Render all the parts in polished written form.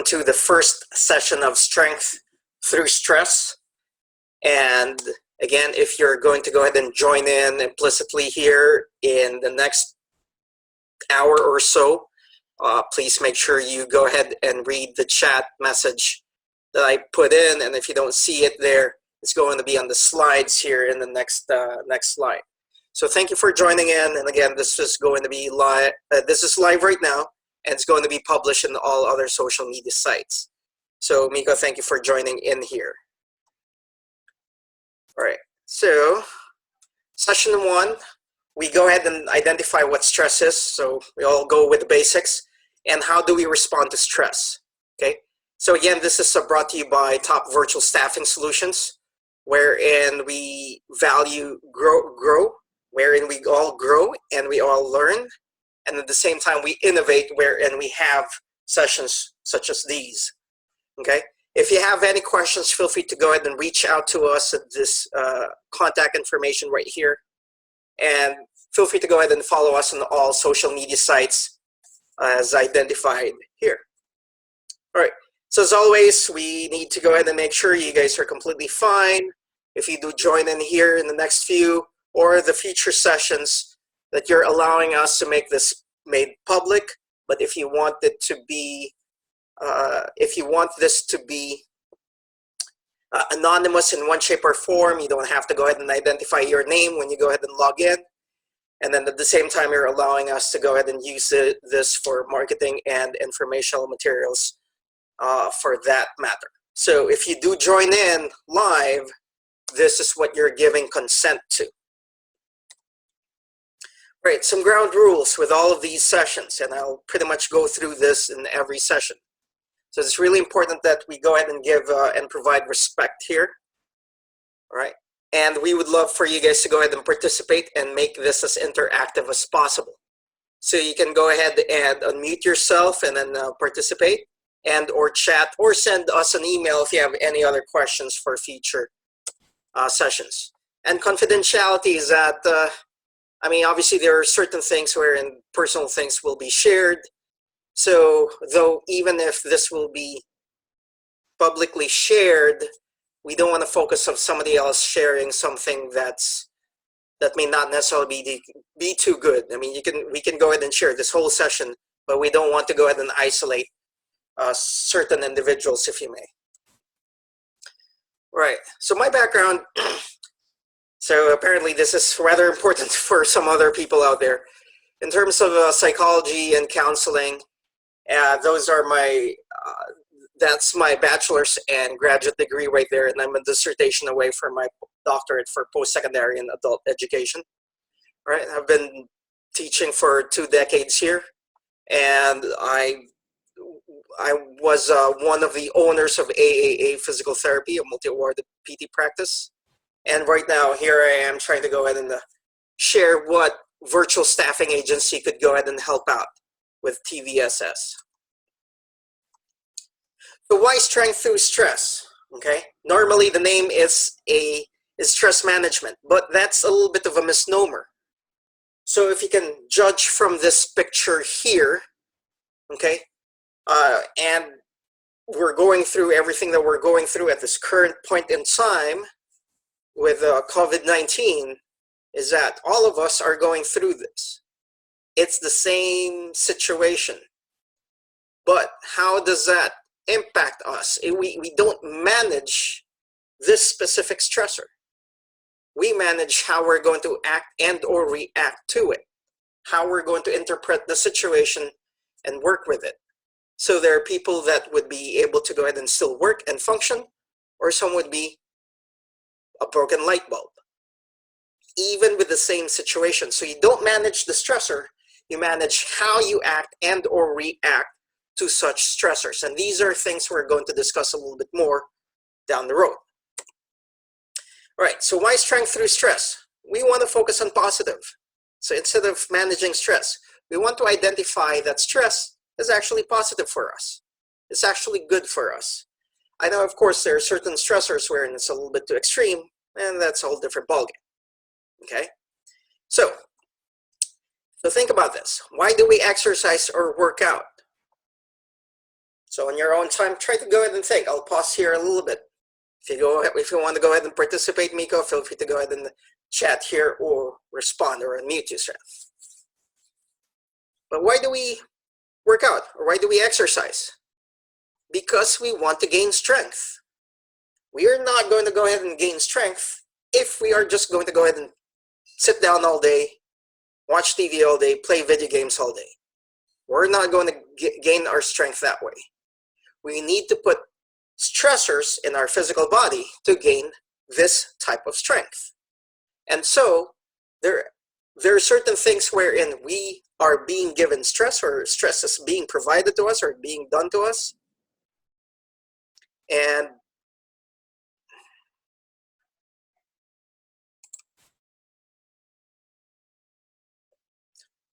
to the first session of Strength Through Stress. And again, if you're going to go ahead and join in implicitly here in the next hour or so, please make sure you go ahead and read the chat message that I put in. And if you don't see it there, it's going to be on the slides here in the next slide. So thank you for joining in. And again, this is going to be live. This is live right now, and it's going to be published in all other social media sites. So Miko, thank you for joining in here. All right, so session 1, we go ahead and identify what stress is. So we all go with the basics. And how do we respond to stress? Okay, so again, this is brought to you by Top Virtual Staffing Solutions, wherein we value grow, wherein we all grow and we all learn. And at the same time, we innovate, wherein we have sessions such as these. Okay, if you have any questions, feel free to go ahead and reach out to us at this contact information right here. And feel free to go ahead and follow us on all social media sites as identified here. All right, so as always, we need to go ahead and make sure you guys are completely fine. If you do join in here in the next few or the future sessions, that you're allowing us to make this made public. But if you want it to be, if you want this to be anonymous in one shape or form, you don't have to go ahead and identify your name when you go ahead and log in. And then at the same time, you're allowing us to go ahead and use this for marketing and informational materials for that matter. So if you do join in live, this is what you're giving consent to. Right, some ground rules with all of these sessions, and I'll pretty much go through this in every session. So it's really important that we go ahead and give and provide respect here. All right. And we would love for you guys to go ahead and participate and make this as interactive as possible. So you can go ahead and unmute yourself and then participate and or chat or send us an email if you have any other questions for future sessions. And confidentiality is that, I mean, obviously there are certain things wherein personal things will be shared. So though even if this will be publicly shared, we don't want to focus on somebody else sharing something that may not necessarily be too good. I mean, we can go ahead and share this whole session, but we don't want to go ahead and isolate certain individuals, if you may. Right. So my background. So apparently this is rather important for some other people out there. In terms of psychology and counseling, those are my. That's my bachelor's and graduate degree right there, and I'm a dissertation away from my doctorate for post-secondary and adult education. All right, I've been teaching for 2 decades here, and I was one of the owners of AAA Physical Therapy, a multi-awarded PT practice. And right now, here I am trying to go ahead and share what virtual staffing agency could go ahead and help out with TVSS. So why strength through stress? Okay, normally the name is stress management, but that's a little bit of a misnomer. So if you can judge from this picture here, okay, and we're going through everything that we're going through at this current point in time with COVID-19, is that all of us are going through this. It's the same situation, but how does that impact us? We don't manage this specific stressor. We manage how we're going to act and or react to it, how we're going to interpret the situation and work with it. So there are people that would be able to go ahead and still work and function, or some would be a broken light bulb, even with the same situation. So you don't manage the stressor, you manage how you act and or react to such stressors. And these are things we're going to discuss a little bit more down the road. All right, so why strength through stress? We want to focus on positive. So instead of managing stress, we want to identify that stress is actually positive for us. It's actually good for us. I know, of course, there are certain stressors where it's a little bit too extreme, and that's a whole different ballgame. Okay? So think about this. Why do we exercise or work out? So on your own time, try to go ahead and think. I'll pause here a little bit. If you want to go ahead and participate, Miko, feel free to go ahead and chat here or respond or unmute yourself. But why do we work out, or why do we exercise? Because we want to gain strength. We are not going to go ahead and gain strength if we are just going to go ahead and sit down all day, watch TV all day, play video games all day. We're not going to gain our strength that way. We need to put stressors in our physical body to gain this type of strength. And so there are certain things wherein we are being given stress, or stress is being provided to us or being done to us. And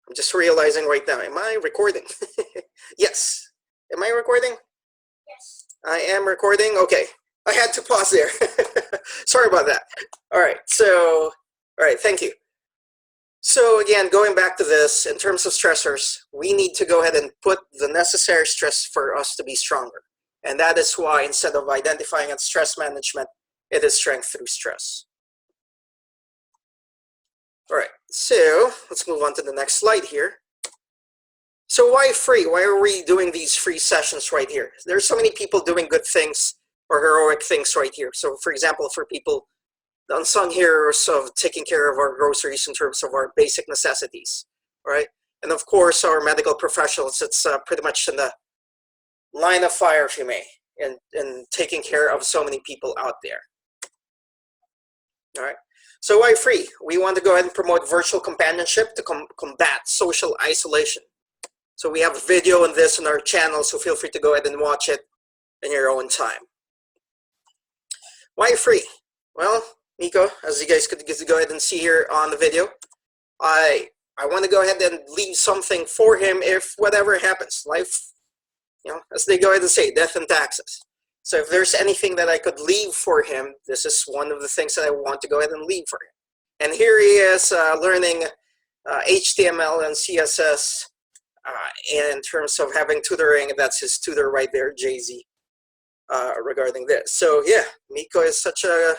I'm just realizing right now, am I recording? Yes. Am I recording? Yes. I am recording. Okay. I had to pause there. Sorry about that. All right. So, all right. Thank you. So again, going back to this, in terms of stressors, we need to go ahead and put the necessary stress for us to be stronger. And that is why, instead of identifying as stress management, it is strength through stress. All right, so let's move on to the next slide here. So why free? Why are we doing these free sessions right here? There's so many people doing good things or heroic things right here. So for example, for people, the unsung heroes of taking care of our groceries in terms of our basic necessities, right? And of course, our medical professionals, it's pretty much in the line of fire, if you may, in taking care of so many people out there. All right. So why free? We want to go ahead and promote virtual companionship to combat social isolation. So we have video on this on our channel, so feel free to go ahead and watch it in your own time. Why free? Well, Miko, as you guys could go ahead and see here on the video, I want to go ahead and leave something for him if whatever happens. Life, you know, as they go ahead and say, death and taxes. So if there's anything that I could leave for him, this is one of the things that I want to go ahead and leave for him. And here he is learning HTML and CSS in terms of having tutoring. That's his tutor right there, Jay-Z, regarding this. So yeah, Miko is such a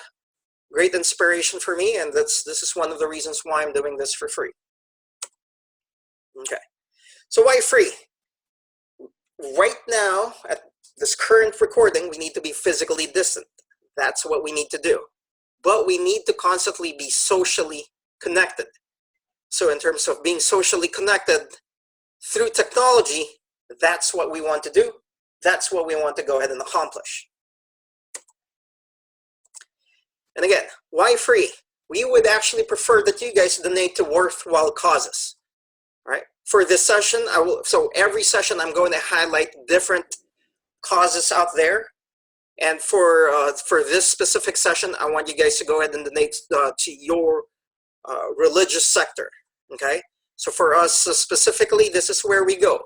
great inspiration for me, and this is one of the reasons why I'm doing this for free. Okay, so why free? Right now, at this current recording, we need to be physically distant. That's what we need to do. But we need to constantly be socially connected. So in terms of being socially connected through technology, that's what we want to do. That's what we want to go ahead and accomplish. And again, why free? We would actually prefer that you guys donate to worthwhile causes. Right? For this session, so every session I'm going to highlight different causes out there. And for this specific session, I want you guys to go ahead and donate to your religious sector. Okay? So for us specifically, this is where we go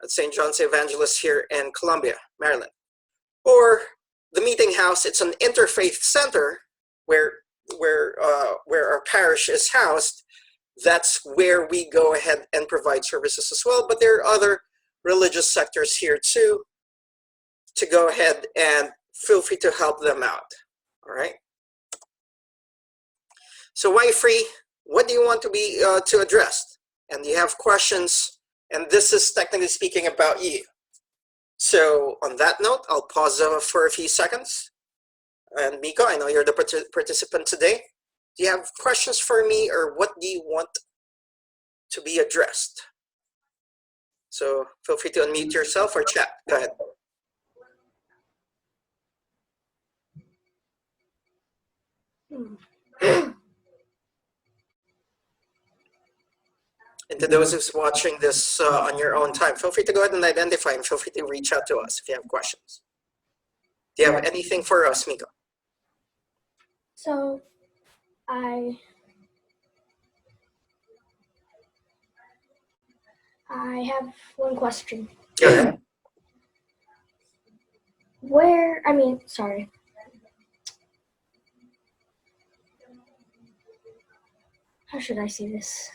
at St. John's the Evangelist here in Columbia, Maryland. Or the Meeting House, it's an interfaith center where our parish is housed. That's where we go ahead and provide services as well. But there are other religious sectors here too, to go ahead and feel free to help them out. All right. So why free? What do you want to be to address? And you have questions, and this is technically speaking about you. So on that note, I'll pause for a few seconds. And Miko, I know you're the participant today. Do you have questions for me, or what do you want to be addressed? So feel free to unmute yourself or chat. Go ahead. And to those who's watching this on your own time, feel free to go ahead and identify and feel free to reach out to us if you have questions. Do you have anything for us, Miko? So I have one question. Go ahead. Sorry. How should I say this?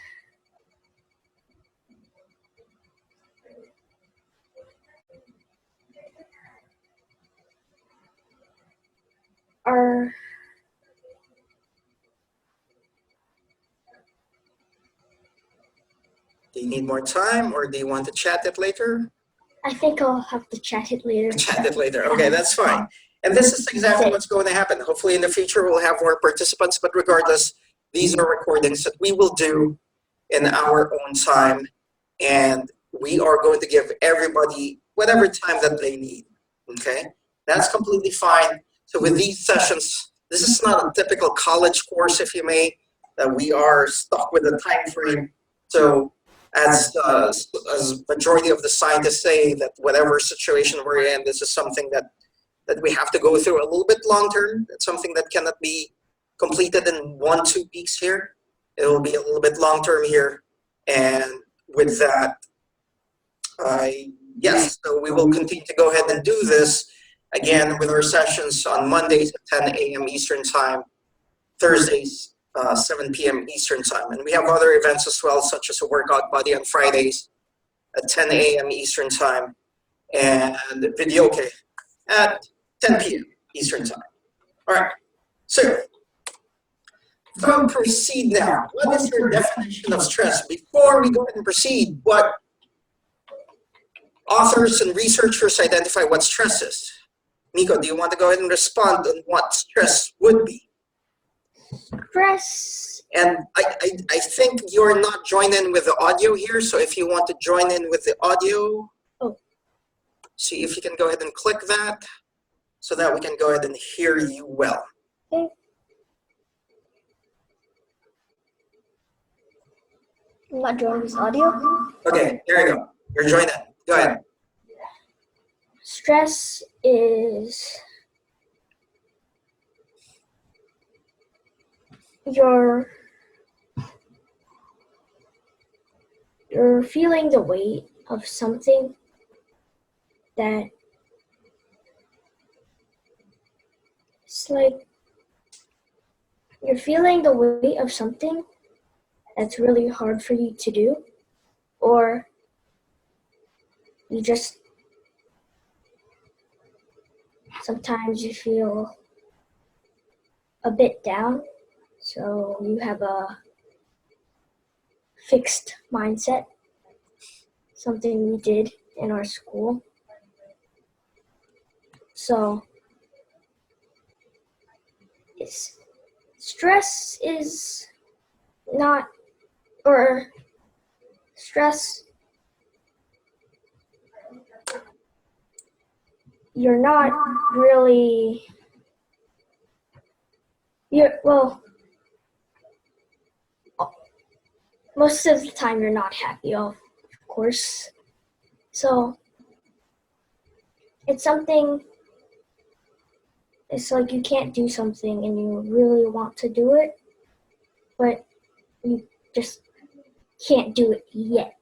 Or Do you need more time, or do you want to chat it later? I think I'll have to chat it later. Chat it later. Okay, that's fine. And this is exactly what's going to happen. Hopefully in the future we'll have more participants, but regardless, these are recordings that we will do in our own time, and we are going to give everybody whatever time that they need. Okay, that's completely fine. So with these sessions, this is not a typical college course, if you may, that we are stuck with a time frame. So as majority of the scientists say, that whatever situation we're in, this is something that we have to go through a little bit long term. It's something that cannot be completed in 1-2 weeks here. It will be a little bit long term here. And with that, yes, so we will continue to go ahead and do this again with our sessions on Mondays at 10 a.m. Eastern Time, Thursdays 7 p.m. Eastern Time. And we have other events as well, such as a workout buddy on Fridays at 10 a.m. Eastern Time, and video at 10 p.m. Eastern Time. All right, so we'll proceed now. What is your definition of stress? Before we go ahead and proceed, what authors and researchers identify what stress is? Nico, do you want to go ahead and respond on what stress would be? Stress. And I think you're not joining in with the audio here, so if you want to join in with the audio, see if you can go ahead and click that so that we can go ahead and hear you well. Okay. I'm not joining this audio. Okay, there you go. You're joining. Go ahead. Stress is you're feeling the weight of something that it's like you're feeling the weight of something that's really hard for you to do, or you just sometimes you feel a bit down, so you have a fixed mindset, something we did in our school. So stress is not, or stress, you're not really, most of the time you're not happy, of course. So it's something, it's like you can't do something and you really want to do it, but you just can't do it yet.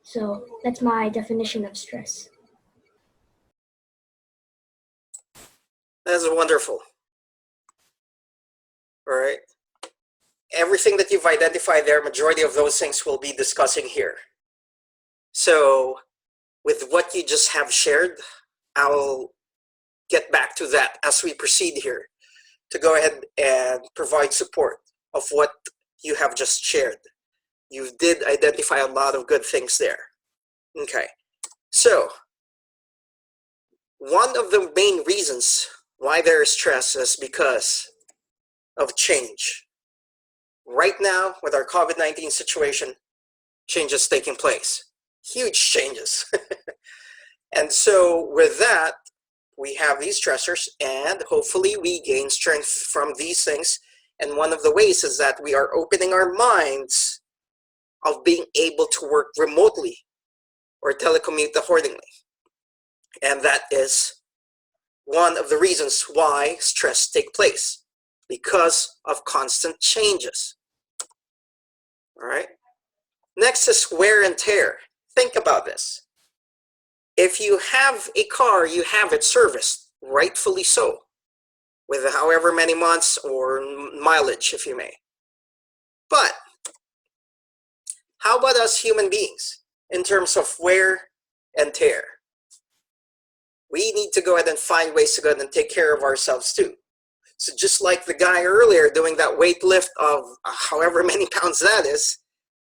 So that's my definition of stress. That's wonderful. All right. Everything that you've identified there, majority of those things we'll be discussing here. So with what you just have shared, I'll get back to that as we proceed here to go ahead and provide support of what you have just shared. You did identify a lot of good things there. Okay, so one of the main reasons why there is stress is because of change. Right now, with our COVID-19 situation, change is taking place. Huge changes. And so with that, we have these stressors, and hopefully we gain strength from these things. And one of the ways is that we are opening our minds of being able to work remotely or telecommute accordingly. And that is one of the reasons why stress take place, because of constant changes. All right. Next is wear and tear. Think about this. If you have a car, you have it serviced, rightfully so, with however many months or mileage, if you may. But how about us human beings in terms of wear and tear? we need to go ahead and find ways to go ahead and take care of ourselves too. So just like the guy earlier doing that weight lift of however many pounds that is,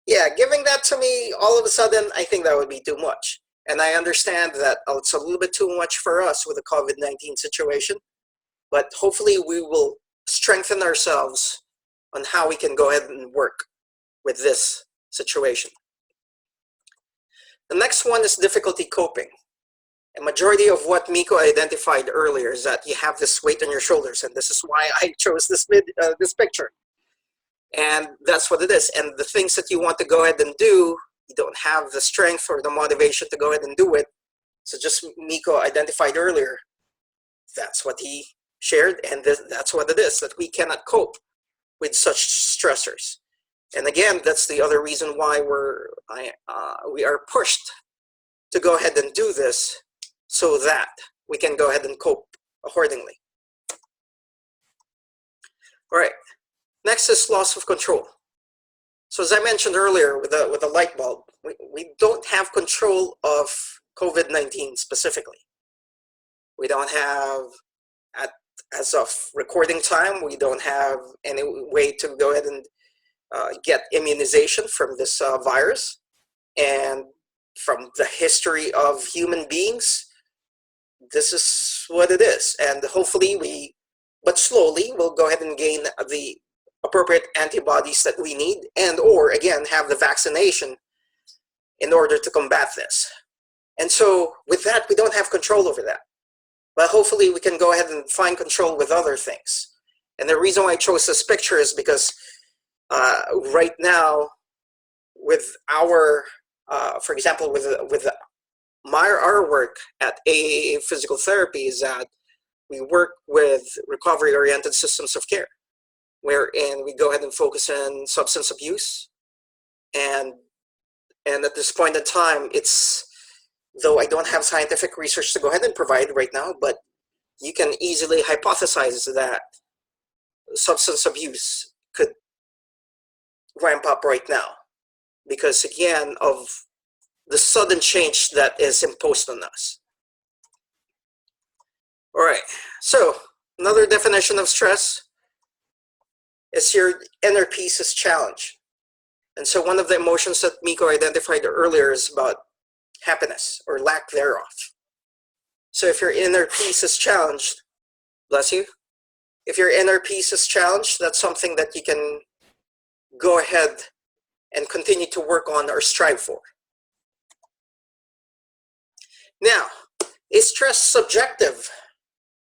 yeah, giving that to me all of a sudden, I think that would be too much. And I understand that it's a little bit too much for us with the COVID-19 situation, but hopefully we will strengthen ourselves on how we can go ahead and work with this situation. The next one is difficulty coping. A majority of what Miko identified earlier is that you have this weight on your shoulders, and this is why I chose this picture. And that's what it is. And the things that you want to go ahead and do, you don't have the strength or the motivation to go ahead and do it. So just Miko identified earlier, that's what he shared, and that's what it is, that we cannot cope with such stressors. And again, that's the other reason why we are pushed to go ahead and do this, so that we can go ahead and cope accordingly. All right, next is loss of control. So as I mentioned earlier with the light bulb, we don't have control of COVID-19 specifically. We don't have, as of recording time, we don't have any way to go ahead and get immunization from this virus. And from the history of human beings, this is what it is. And hopefully but slowly, we'll go ahead and gain the appropriate antibodies that we need, and or again, have the vaccination in order to combat this. And so with that, we don't have control over that. But hopefully we can go ahead and find control with other things. And the reason why I chose this picture is because right now, with our, for example, with our work at AA Physical Therapy, is that we work with recovery-oriented systems of care, wherein we go ahead and focus on substance abuse. And at this point in time, though I don't have scientific research to go ahead and provide right now, but you can easily hypothesize that substance abuse could ramp up right now, because again of the sudden change that is imposed on us. All right, so another definition of stress is your inner peace is challenged. And so one of the emotions that Miko identified earlier is about happiness or lack thereof. So if your inner peace is challenged, bless you, if your inner peace is challenged, that's something that you can go ahead and continue to work on or strive for. Now, is stress subjective?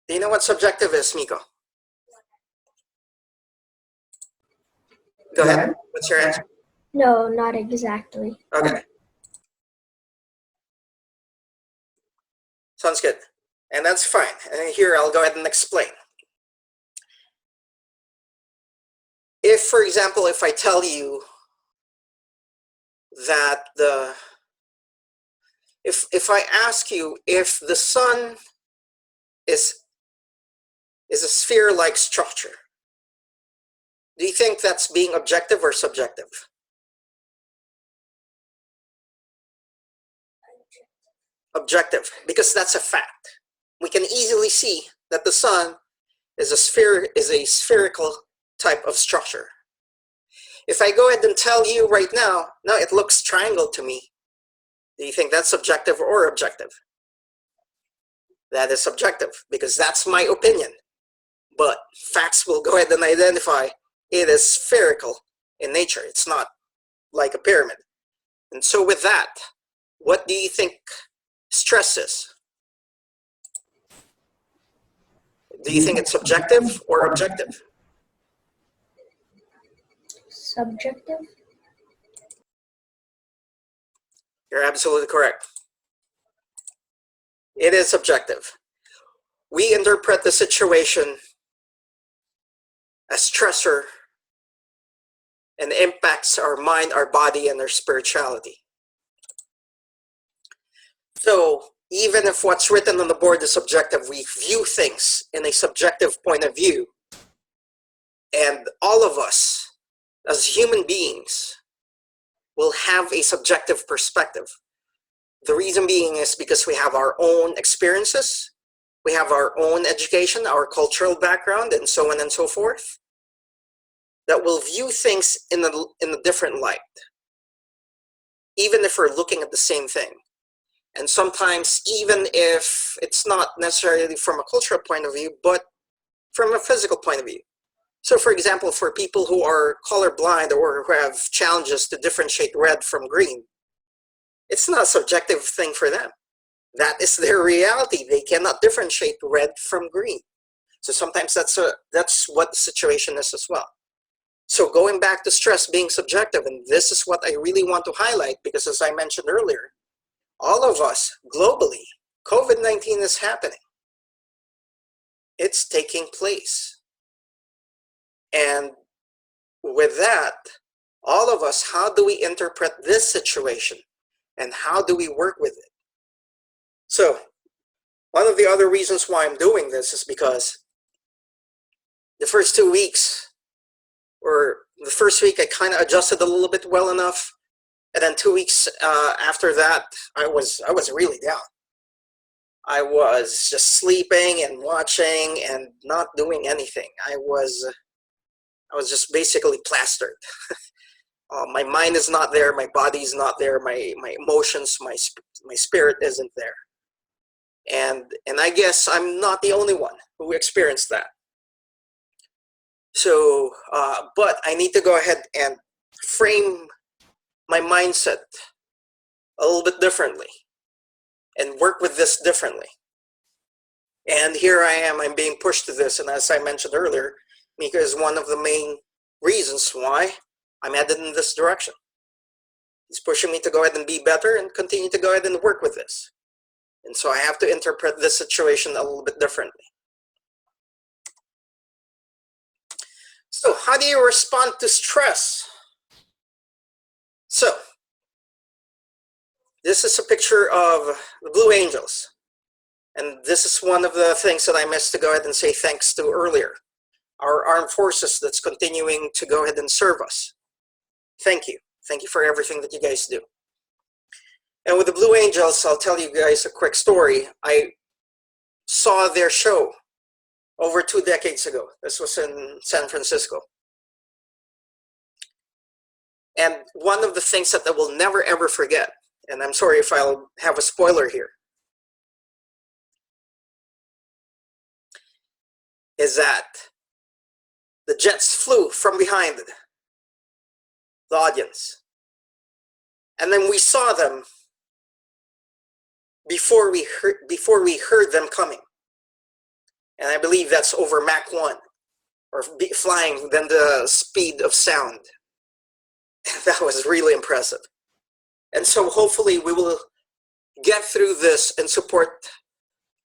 Do you know what subjective is, Miko? Go ahead. What's your answer? No, not exactly. Okay. Sounds good. And that's fine. And here I'll go ahead and explain. If, for example, if I tell you that if I ask you if the sun is a sphere-like structure, do you think that's being objective or subjective? Objective, because that's a fact. We can easily see that the sun is a spherical type of structure. If I go ahead and tell you right now, no, it looks triangle to me, do you think that's subjective or objective? That is subjective, because that's my opinion. But facts will go ahead and identify it is spherical in nature. It's not like a pyramid. And so with that, what do you think stress is? Do you think it's subjective or objective? Subjective? You're absolutely correct. It is subjective. We interpret the situation as stressor and impacts our mind, our body, and our spirituality. So even if what's written on the board is subjective, we view things in a subjective point of view. And all of us, as human beings, will have a subjective perspective. The reason being is because we have our own experiences, We have our own education, our cultural background, and so on and so forth, that will view things in a different light, even if we're looking at the same thing. And sometimes, even if it's not necessarily from a cultural point of view, but from a physical point of view. So for example, for people who are colorblind or who have challenges to differentiate red from green, it's not a subjective thing for them. That is their reality. They cannot differentiate red from green. So sometimes that's what the situation is as well. So going back to stress being subjective, and this is what I really want to highlight, because as I mentioned earlier, all of us globally, COVID-19 is happening. It's taking place. And with that, all of us, how do we interpret this situation? And how do we work with it? So one of the other reasons why I'm doing this is because the first 2 weeks, or the first week, I kind of adjusted a little bit well enough. And then 2 weeks after that, I was really down. I was just sleeping and watching and not doing anything. I was just basically plastered. My mind is not there. My body's not there. My emotions, my spirit isn't there. And I guess I'm not the only one who experienced that. So, but I need to go ahead and frame my mindset a little bit differently and work with this differently. And here I am, I'm being pushed to this. And as I mentioned earlier, Mika is one of the main reasons why I'm headed in this direction. He's pushing me to go ahead and be better and continue to go ahead and work with this. And so I have to interpret this situation a little bit differently. So how do you respond to stress? So this is a picture of the Blue Angels. And this is one of the things that I missed to go ahead and say thanks to earlier. Our armed forces that's continuing to go ahead and serve us. Thank you. Thank you for everything that you guys do. And with the Blue Angels, I'll tell you guys a quick story. I saw their show over 2 decades ago. This was in San Francisco. And one of the things that I will never ever forget, and I'm sorry if I'll have a spoiler here, is that the jets flew from behind the audience. And then we saw them before we heard them coming. And I believe that's over Mach 1, or flying than the speed of sound. That was really impressive. And so hopefully we will get through this and support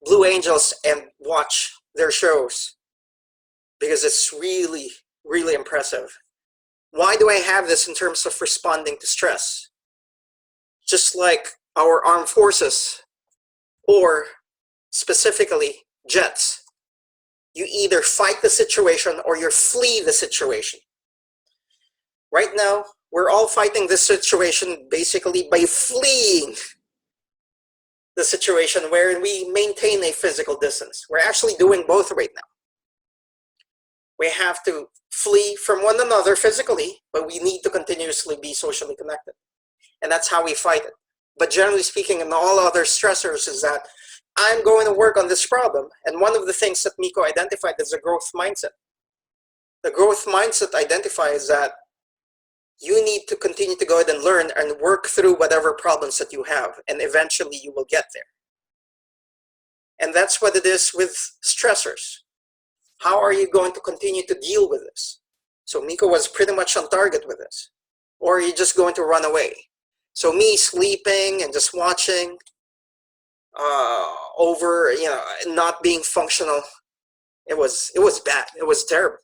Blue Angels and watch their shows, because it's really, really impressive. Why do I have this in terms of responding to stress? Just like our armed forces, or specifically jets, you either fight the situation or you flee the situation. Right now, we're all fighting this situation basically by fleeing the situation where we maintain a physical distance. We're actually doing both right now. We have to flee from one another physically, but we need to continuously be socially connected. And that's how we fight it. But generally speaking, and all other stressors, is that I'm going to work on this problem. And one of the things that Miko identified is a growth mindset. The growth mindset identifies that you need to continue to go ahead and learn and work through whatever problems that you have, and eventually you will get there. And that's what it is with stressors. How are you going to continue to deal with this? So Miko was pretty much on target with this. Or are you just going to run away? So me sleeping and just watching over, not being functional, it was bad. It was terrible.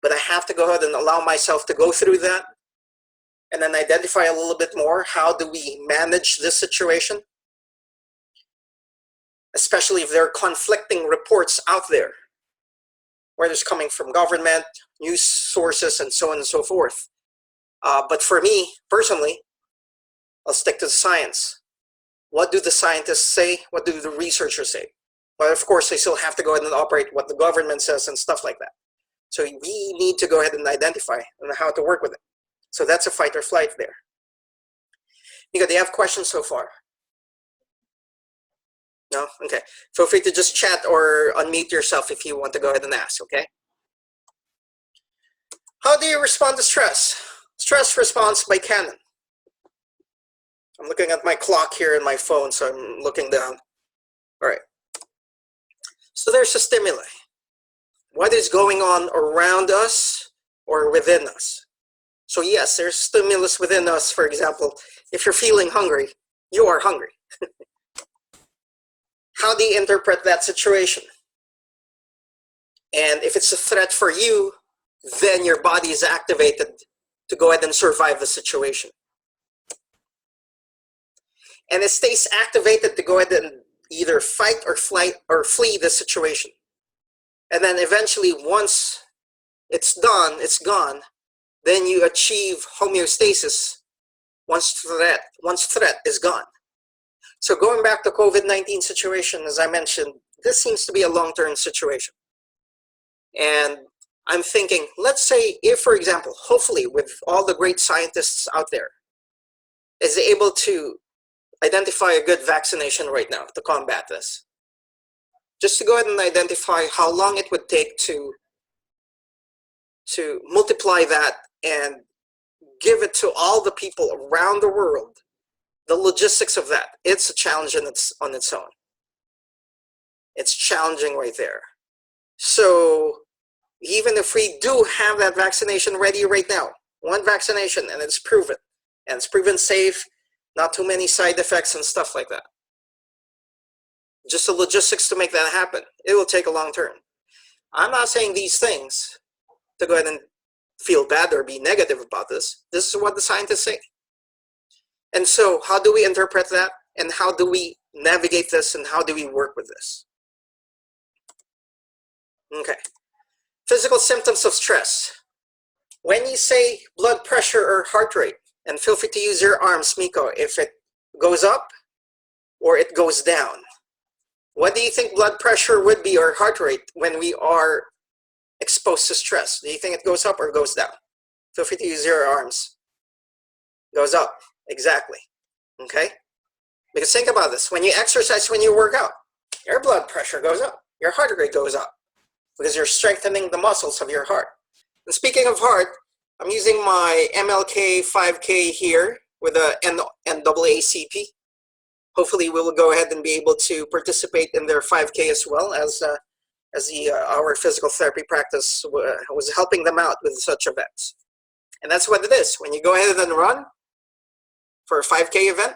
But I have to go ahead and allow myself to go through that, and then identify a little bit more. How do we manage this situation? Especially if there are conflicting reports out there, whether it's coming from government, news sources, and so on and so forth. But for me, personally, I'll stick to the science. What do the scientists say? What do the researchers say? But of course, they still have to go ahead and operate what the government says and stuff like that. So we need to go ahead and identify and how to work with it. So that's a fight or flight there. Nico, do you have questions so far? No? Okay. Feel free to just chat or unmute yourself if you want to go ahead and ask, okay? How do you respond to stress? Stress response by Canon. I'm looking at my clock here in my phone, so I'm looking down. All right. So there's a stimuli. What is going on around us or within us? So yes, there's stimulus within us. For example, if you're feeling hungry, you are hungry. How do you interpret that situation? And if it's a threat for you, then your body is activated to go ahead and survive the situation. And it stays activated to go ahead and either fight or flight or flee the situation. And then eventually, once it's done, it's gone, then you achieve homeostasis once threat is gone. So going back to COVID-19 situation, as I mentioned, this seems to be a long-term situation. And I'm thinking, let's say if, for example, hopefully with all the great scientists out there, is able to identify a good vaccination right now to combat this. Just to go ahead and identify how long it would take to multiply that and give it to all the people around the world, the logistics of that, it's a challenge on its own. It's challenging right there. So even if we do have that vaccination ready right now, one vaccination, and it's proven safe, not too many side effects and stuff like that. Just the logistics to make that happen, it will take a long term. I'm not saying these things to go ahead and feel bad or be negative about this. This is what the scientists say. And so how do we interpret that? And how do we navigate this? And how do we work with this? Okay. Physical symptoms of stress. When you say blood pressure or heart rate, and feel free to use your arms, Miko, if it goes up or it goes down. What do you think blood pressure would be or heart rate when we are exposed to stress? Do you think it goes up or goes down? Feel free to use your arms. Goes up, exactly, okay? Because think about this, when you exercise, when you work out, your blood pressure goes up, your heart rate goes up, because you're strengthening the muscles of your heart. And speaking of heart, I'm using my MLK 5K here with a NAACP. Hopefully we will go ahead and be able to participate in their 5K as well, as our physical therapy practice was helping them out with such events. And that's what it is. When you go ahead and run for a 5K event,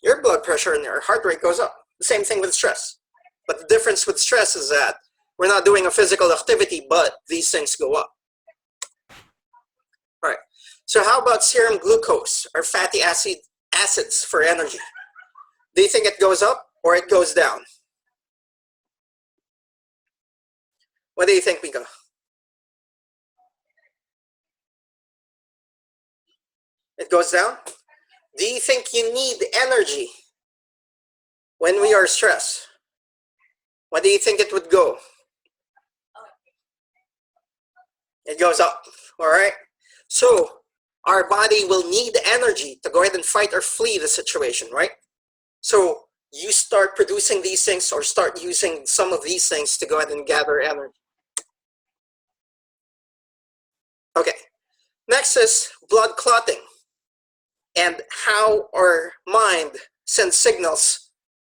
your blood pressure and your heart rate goes up. The same thing with stress. But the difference with stress is that we're not doing a physical activity, but these things go up. All right. So how about serum glucose or fatty acids for energy? Do you think it goes up or it goes down? What do you think, Mika? It goes down? Do you think you need energy when we are stressed? What do you think it would go? It goes up, all right? So our body will need energy to go ahead and fight or flee the situation, right? So you start producing these things or start using some of these things to go ahead and gather energy. Okay, next is blood clotting and how our mind sends signals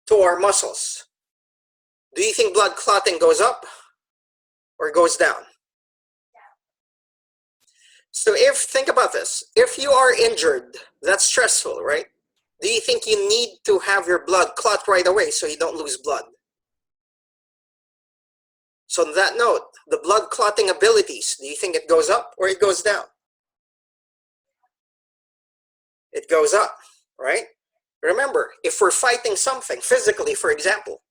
to our muscles. Do you think blood clotting goes up or goes down? So think about this, if you are injured, that's stressful, right? Do you think you need to have your blood clot right away so you don't lose blood? So on that note, the blood clotting abilities, do you think it goes up or it goes down? It goes up, right? Remember, if we're fighting something physically, for example,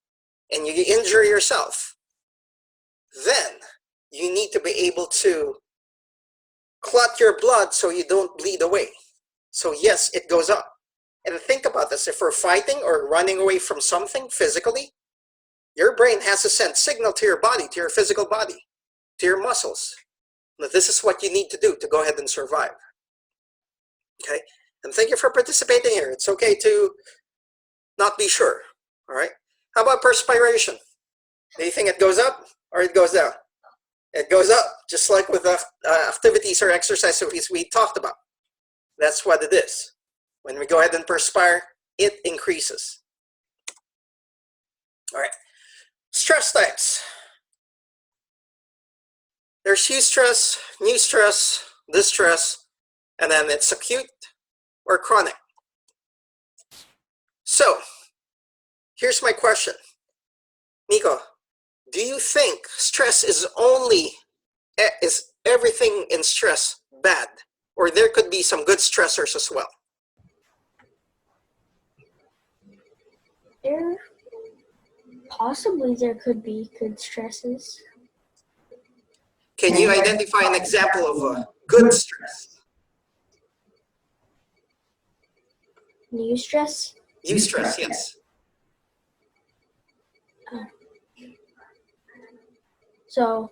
and you injure yourself, then you need to be able to clot your blood so you don't bleed away. So yes, it goes up. And think about this, if we're fighting or running away from something physically, your brain has to send signal to your body, to your physical body, to your muscles. That this is what you need to do to go ahead and survive. Okay, and thank you for participating here. It's okay to not be sure. All right, how about perspiration? Do you think it goes up or it goes down? It goes up, just like with the activities or exercises we talked about. That's what it is. When we go ahead and perspire, it increases. All right, stress types. There's eustress, new stress, distress, and then it's acute or chronic. So, here's my question. Nico, do you think stress is everything in stress bad? Or there could be some good stressors as well? Possibly there could be good stresses. Can you identify an example of a good stress? Eustress? Eustress, yes. So,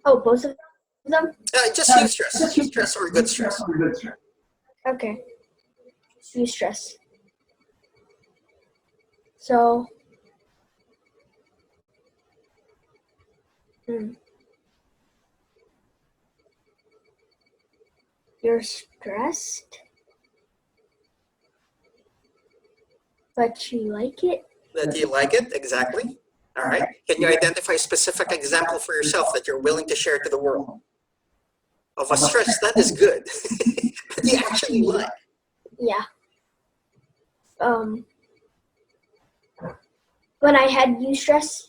both of them? Just eustress. Eustress or good stress. Okay. Eustress. So, you're stressed, but you like it? That you like it, exactly. All right. Can you identify a specific example for yourself that you're willing to share to the world of a stress that is good, that you actually like? Yeah. When I had eustress,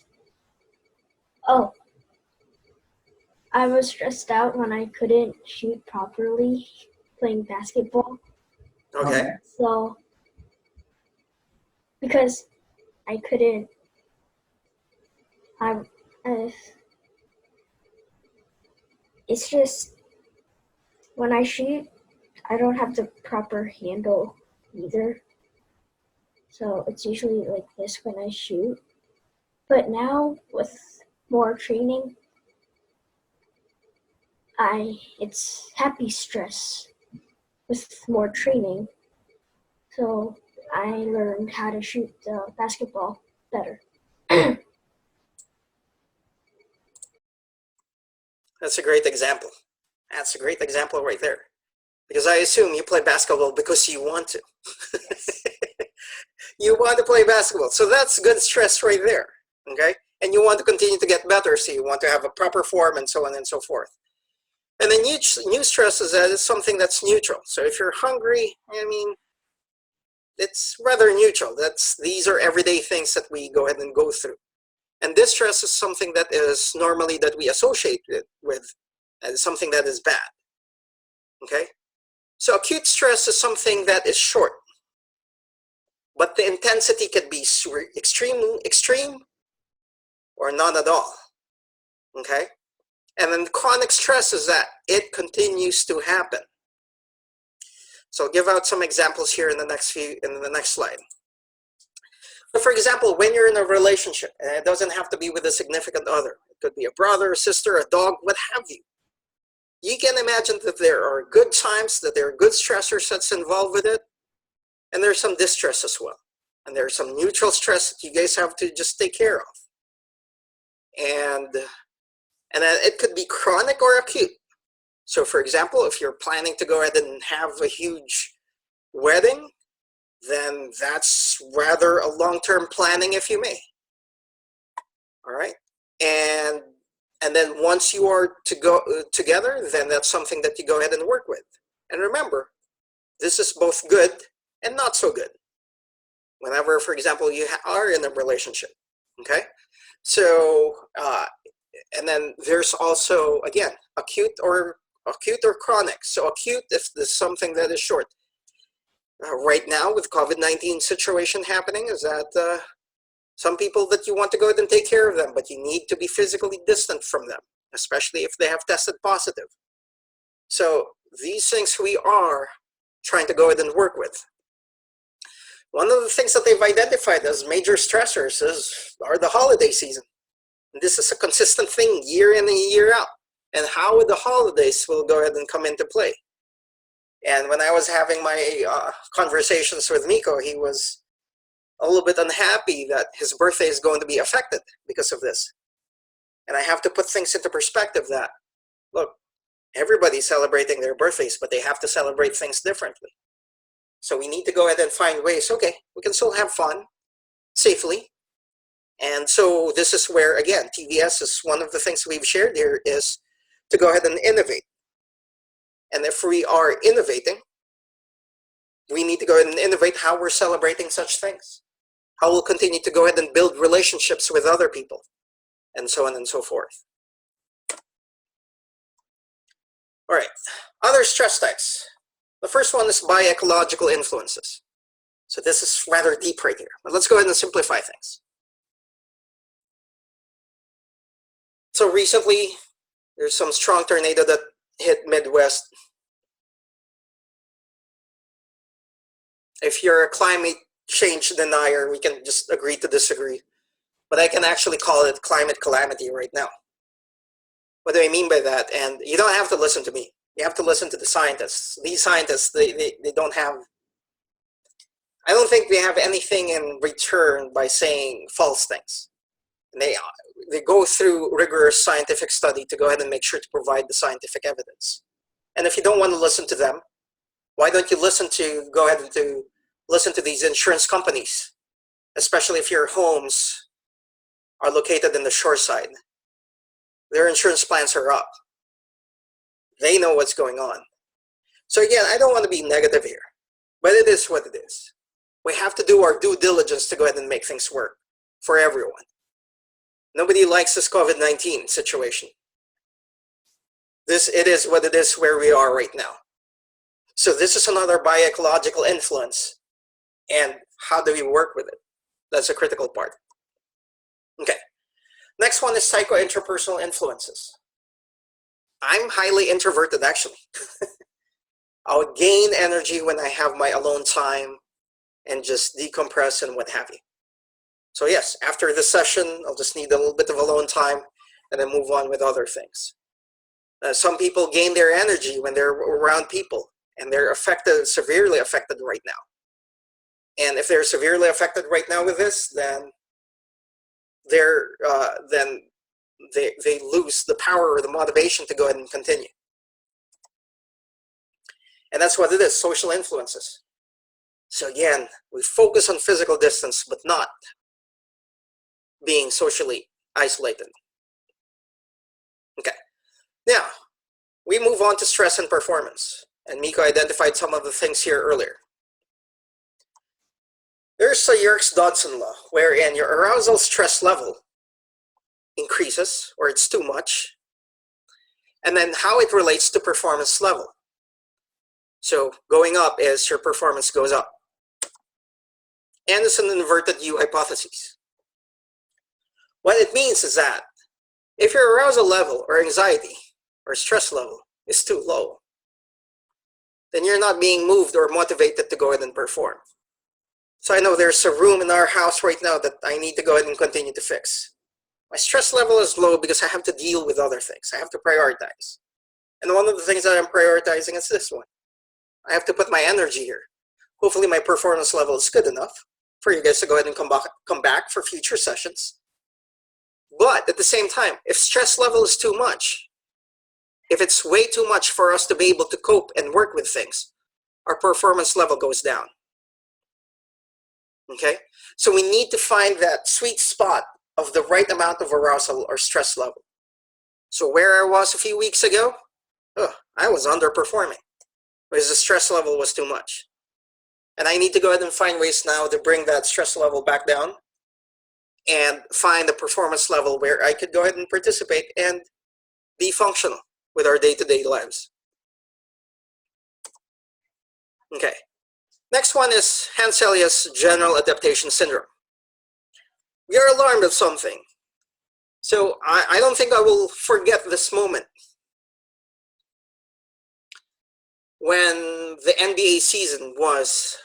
I was stressed out when I couldn't shoot properly playing basketball. Okay. So, because I couldn't, it's just, when I shoot, I don't have the proper handle either. So it's usually like this when I shoot. But now with more training, it's happy stress with more training. So I learned how to shoot the basketball better. That's a great example. That's a great example right there. Because I assume you play basketball because you want to. You want to play basketball. So that's good stress right there. Okay? And you want to continue to get better, so you want to have a proper form and so on and so forth. And then new stress is something that's neutral. So if you're hungry, I mean, it's rather neutral. These are everyday things that we go ahead and go through. And distress is something that is normally that we associate it with as something that is bad. Okay? So acute stress is something that is short, but the intensity can be extreme or none at all. Okay? And then chronic stress is that it continues to happen. So I'll give out some examples here in the next slide. So for example, when you're in a relationship, and it doesn't have to be with a significant other, it could be a brother, a sister, a dog, what have you. You can imagine that there are good times, that there are good stressors that's involved with it, and there's some distress as well. And there's some neutral stress that you guys have to just take care of. And then it could be chronic or acute. So for example, if you're planning to go ahead and have a huge wedding, then that's rather a long-term planning, if you may. All right. And then once you are to go together, then that's something that you go ahead and work with. And remember, this is both good and not so good. Whenever, for example, you are in a relationship, okay? So, and then there's also, again, acute or chronic. So acute if there's something that is short. Right now with COVID-19 situation happening is that some people that you want to go ahead and take care of them, but you need to be physically distant from them, especially if they have tested positive. So these things we are trying to go ahead and work with. One of the things that they've identified as major stressors are the holiday season. And this is a consistent thing year in and year out. And how the holidays will go ahead and come into play. And when I was having my conversations with Miko, he was a little bit unhappy that his birthday is going to be affected because of this. And I have to put things into perspective that, look, everybody's celebrating their birthdays, but they have to celebrate things differently. So we need to go ahead and find ways, okay, we can still have fun safely. And so this is where, again, TVS is one of the things we've shared here is to go ahead and innovate. And if we are innovating, we need to go ahead and innovate how we're celebrating such things. How we'll continue to go ahead and build relationships with other people, and so on and so forth. All right, other stress types. The first one is bioecological influences. So this is rather deep right here, but let's go ahead and simplify things. So recently, there's some strong tornado that hit Midwest. If you're a climate change denier, we can just agree to disagree. But I can actually call it climate calamity right now. What do I mean by that? And you don't have to listen to me. You have to listen to the scientists. These scientists, they don't have, I don't think they have anything in return by saying false things. And they go through rigorous scientific study to go ahead and make sure to provide the scientific evidence. And if you don't want to listen to them, why don't you go ahead and listen to these insurance companies, especially if your homes are located in the shore side. Their insurance plans are up. They know what's going on. So again, I don't want to be negative here, but it is what it is. We have to do our due diligence to go ahead and make things work for everyone. Nobody likes this COVID-19 situation. It is what it is where we are right now. So this is another bioecological influence. And how do we work with it? That's a critical part. Okay. Next one is psycho-intrapersonal influences. I'm highly introverted, actually. I'll gain energy when I have my alone time and just decompress and what have you. So yes, after this session, I'll just need a little bit of alone time and then move on with other things. Some people gain their energy when they're around people, and they're severely affected right now. And if they're severely affected right now with this, then they lose the power or the motivation to go ahead and continue. And that's what it is, social influences. So again, we focus on physical distance, but not being socially isolated. Okay, now we move on to stress and performance. And Miko identified some of the things here earlier. There's a Yerkes-Dodson law, wherein your arousal stress level increases, or it's too much, and then how it relates to performance level. So going up is your performance goes up. And it's an inverted U hypothesis. What it means is that if your arousal level or anxiety or stress level is too low, then you're not being moved or motivated to go ahead and perform. So I know there's a room in our house right now that I need to go ahead and continue to fix. My stress level is low because I have to deal with other things. I have to prioritize. And one of the things that I'm prioritizing is this one. I have to put my energy here. Hopefully my performance level is good enough for you guys to go ahead and come back for future sessions. But at the same time, if stress level is too much, if it's way too much for us to be able to cope and work with things, our performance level goes down. Okay? So we need to find that sweet spot of the right amount of arousal or stress level. So where I was a few weeks ago, I was underperforming because the stress level was too much. And I need to go ahead and find ways now to bring that stress level back down and find a performance level where I could go ahead and participate and be functional with our day-to-day lives. Okay. Next one is Hans-Elias General Adaptation Syndrome. We are alarmed at something. So I don't think I will forget this moment when the NBA season was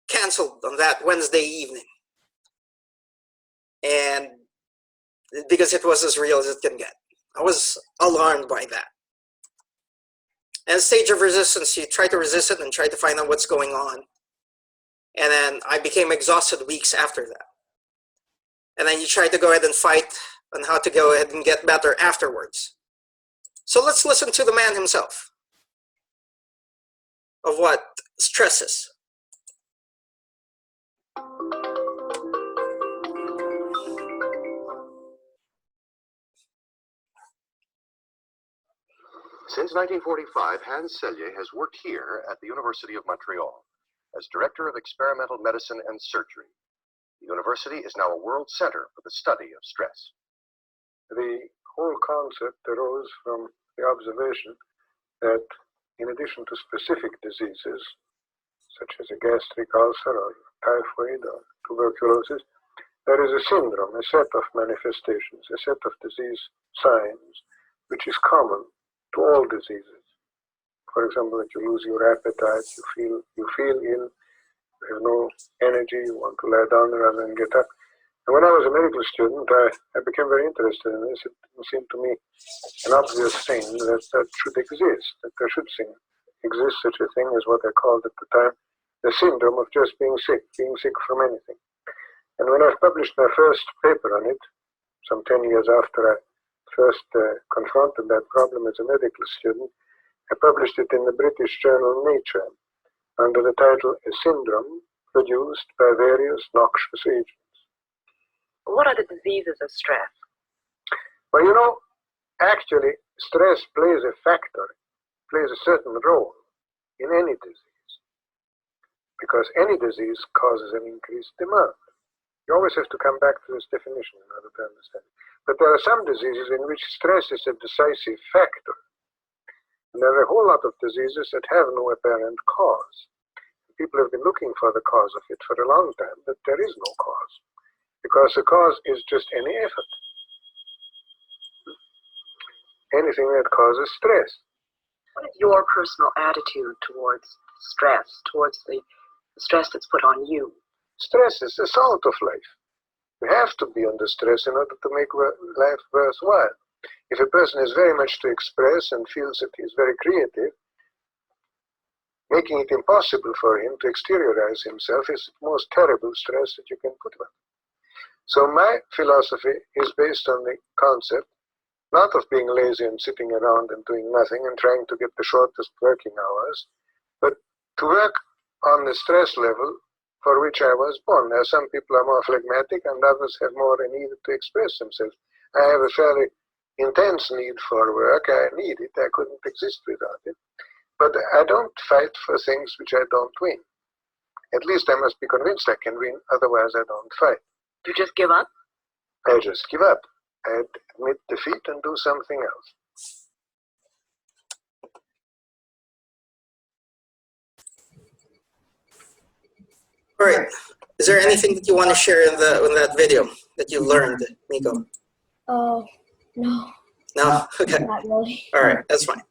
canceled on that Wednesday evening. And because it was as real as it can get. I was alarmed by that. And stage of resistance, you try to resist it and try to find out what's going on. And then I became exhausted weeks after that. And then you try to go ahead and fight on how to go ahead and get better afterwards. So let's listen to the man himself of what stress is. Since 1945, Hans Selye has worked here at the University of Montreal as Director of Experimental Medicine and Surgery. The university is now a world center for the study of stress. The whole concept arose from the observation that in addition to specific diseases, such as a gastric ulcer or typhoid or tuberculosis, there is a syndrome, a set of manifestations, a set of disease signs, which is common to all diseases. For example, that you lose your appetite, you feel ill, you have no energy, you want to lie down rather than get up. And when I was a medical student, I became very interested in this. It seemed to me an obvious thing that should exist, that there should exist such a thing as what I called at the time the syndrome of just being sick from anything. And when I published my first paper on it, some 10 years after I first confronted that problem as a medical student, I published it in the British journal Nature under the title A Syndrome Produced by Various Noxious Agents. What are the diseases of stress? Well, actually, stress plays a certain role in any disease, because any disease causes an increased demand. You always have to come back to this definition in order to understand it. But there are some diseases in which stress is a decisive factor. And there are a whole lot of diseases that have no apparent cause. People have been looking for the cause of it for a long time, but there is no cause. Because the cause is just any effort. Anything that causes stress. What is your personal attitude towards stress, towards the stress that's put on you? Stress is the salt of life. You have to be under stress in order to make life worthwhile. If a person has very much to express and feels that he is very creative, making it impossible for him to exteriorize himself is the most terrible stress that you can put on. So my philosophy is based on the concept, not of being lazy and sitting around and doing nothing and trying to get the shortest working hours, but to work on the stress level for which I was born. Now, some people are more phlegmatic and others have more a need to express themselves. I have a fairly intense need for work. I need it. I couldn't exist without it. But I don't fight for things which I don't win. At least I must be convinced I can win, otherwise I don't fight. You just give up? I just give up. I admit defeat and do something else. All right. Is there anything that you want to share in that video that you learned, Miko? Oh, no. No? Okay. Not really. All right. That's fine.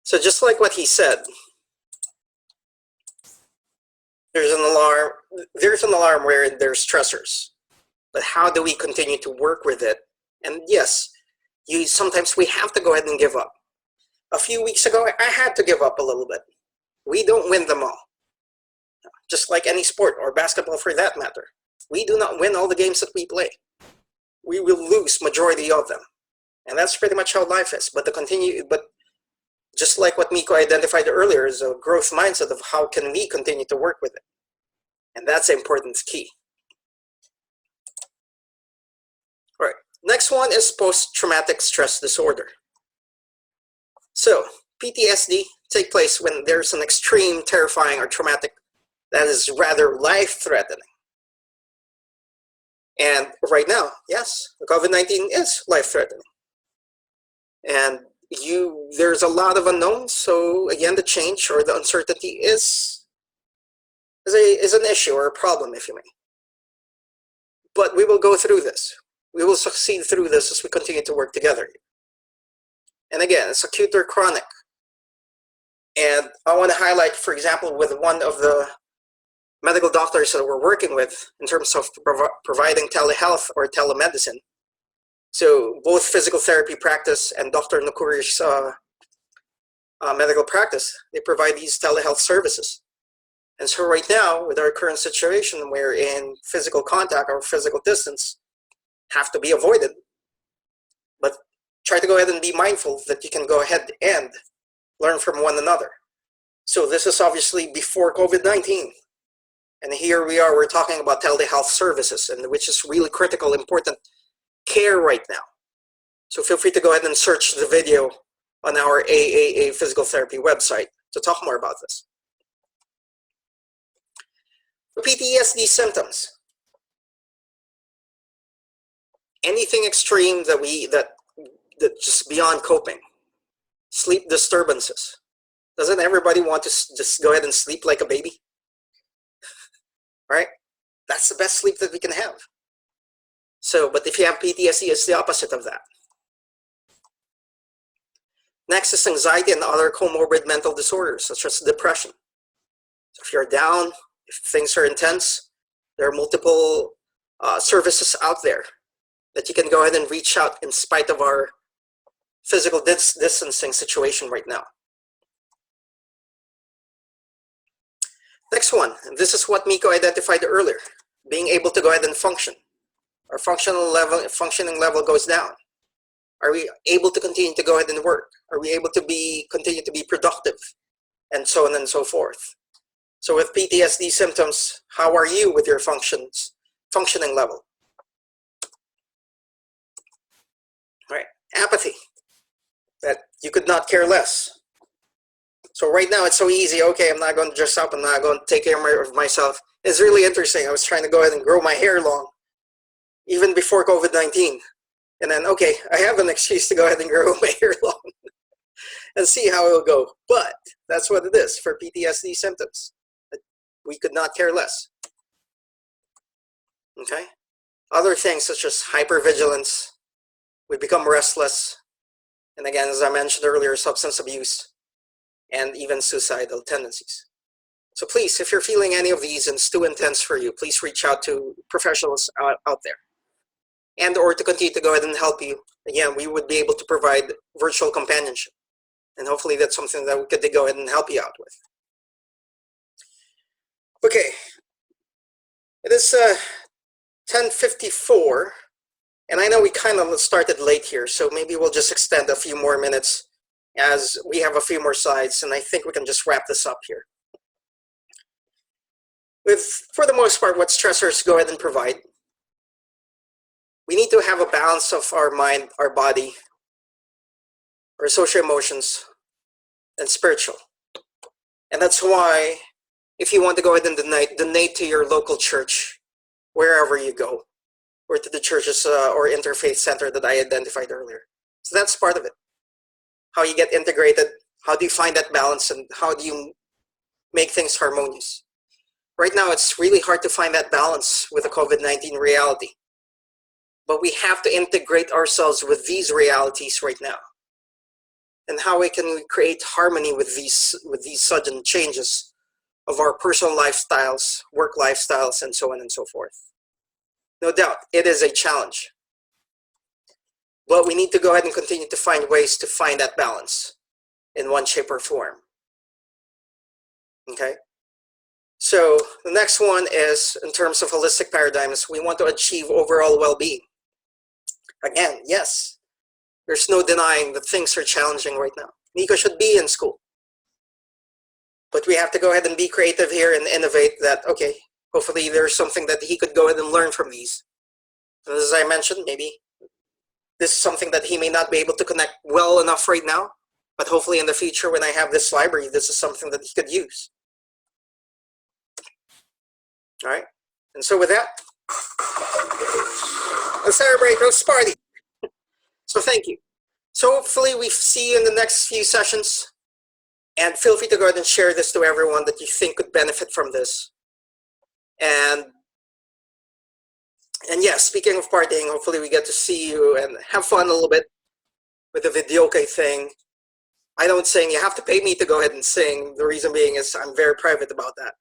So just like what he said, there's an alarm where there's stressors. But how do we continue to work with it? And yes, sometimes we have to go ahead and give up. A few weeks ago, I had to give up a little bit. We don't win them all. Just like any sport or basketball for that matter. We do not win all the games that we play. We will lose majority of them. And that's pretty much how life is. But just like what Miko identified earlier is a growth mindset of how can we continue to work with it. And that's an important key. All right, next one is post-traumatic stress disorder. So PTSD takes place when there's an extreme, terrifying, or traumatic that is rather life-threatening. And right now, yes, the COVID-19 is life-threatening. And there's a lot of unknowns, so again, the change or the uncertainty is an issue or a problem, if you may. But we will go through this. We will succeed through this as we continue to work together. And again, it's acute or chronic. And I want to highlight, for example, with one of the medical doctors that we're working with in terms of providing telehealth or telemedicine. So both physical therapy practice and Dr. Nukuri's medical practice, they provide these telehealth services. And so right now, with our current situation wherein physical contact or physical distance have to be avoided, but try to go ahead and be mindful that you can go ahead and learn from one another. So this is obviously before COVID-19. And here we are, we're talking about telehealth services, and which is really critical, important care right now. So feel free to go ahead and search the video on our AAA physical therapy website to talk more about this. For PTSD symptoms, anything extreme that just beyond coping, sleep disturbances. Doesn't everybody want to just go ahead and sleep like a baby? Right? That's the best sleep that we can have. So, but if you have PTSD, it's the opposite of that. Next is anxiety and other comorbid mental disorders, such as depression. So if you're down, if things are intense, there are multiple services out there that you can go ahead and reach out in spite of our physical distancing situation right now. Next one, and this is what Miko identified earlier, being able to go ahead and function. Our functioning level goes down. Are we able to continue to go ahead and work? Are we able to continue to be productive? And so on and so forth. So with PTSD symptoms, how are you with your functioning level? Right, apathy, that you could not care less. So right now it's so easy, okay, I'm not going to dress up, I'm not going to take care of myself. It's really interesting. I was trying to go ahead and grow my hair long, even before COVID-19. And then, okay, I have an excuse to go ahead and grow my hair long and see how it'll go. But that's what it is for PTSD symptoms. We could not care less. Okay? Other things such as hypervigilance, we become restless, and again, as I mentioned earlier, substance abuse, and even suicidal tendencies. So please, if you're feeling any of these and it's too intense for you, please reach out to professionals out there. And or to continue to go ahead and help you. Again, we would be able to provide virtual companionship. And hopefully that's something that we could go ahead and help you out with. Okay, it is 10:54, and I know we kind of started late here, so maybe we'll just extend a few more minutes as we have a few more slides, and I think we can just wrap this up here. For the most part, what stressors go ahead and provide, we need to have a balance of our mind, our body, our social emotions, and spiritual. And that's why if you want to go ahead and donate to your local church, wherever you go, or to the churches or interfaith center that I identified earlier. So that's part of it. How you get integrated, how do you find that balance, and how do you make things harmonious? Right now, it's really hard to find that balance with the COVID-19 reality. But we have to integrate ourselves with these realities right now. And how we can create harmony with these sudden changes of our personal lifestyles, work lifestyles, and so on and so forth. No doubt, it is a challenge. But we need to go ahead and continue to find ways to find that balance in one shape or form. Okay? So the next one is, in terms of holistic paradigms, we want to achieve overall well-being. Again, yes, there's no denying that things are challenging right now. Nico should be in school. But we have to go ahead and be creative here and innovate that, okay, hopefully there's something that he could go ahead and learn from these. And as I mentioned, maybe this is something that he may not be able to connect well enough right now, but hopefully in the future when I have this library, this is something that he could use. All right, and so with that, let's celebrate, let's party. So thank you. So hopefully we see you in the next few sessions, and feel free to go ahead and share this to everyone that you think could benefit from this. And yeah, speaking of partying, hopefully we get to see you and have fun a little bit with the videoke thing I don't sing. You have to pay me to go ahead and sing. The reason being is I'm very private about that.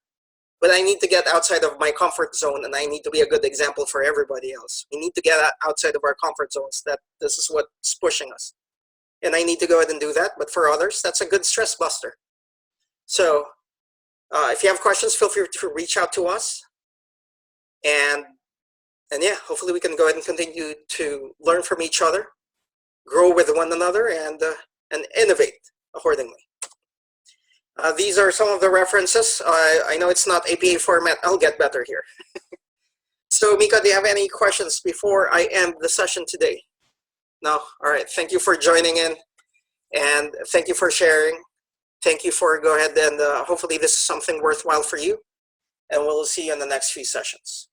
But I need to get outside of my comfort zone, and I need to be a good example for everybody else. We need to get outside of our comfort zones. That this is what's pushing us. And I need to go ahead and do that. But for others, that's a good stress buster. So if you have questions, feel free to reach out to us. And yeah, hopefully we can go ahead and continue to learn from each other, grow with one another, and innovate accordingly. These are some of the references. I know it's not APA format. I'll get better here. So Mika, do you have any questions before I end the session today? No? All right. Thank you for joining in, and thank you for sharing. Thank you for go ahead and hopefully this is something worthwhile for you, and we'll see you in the next few sessions.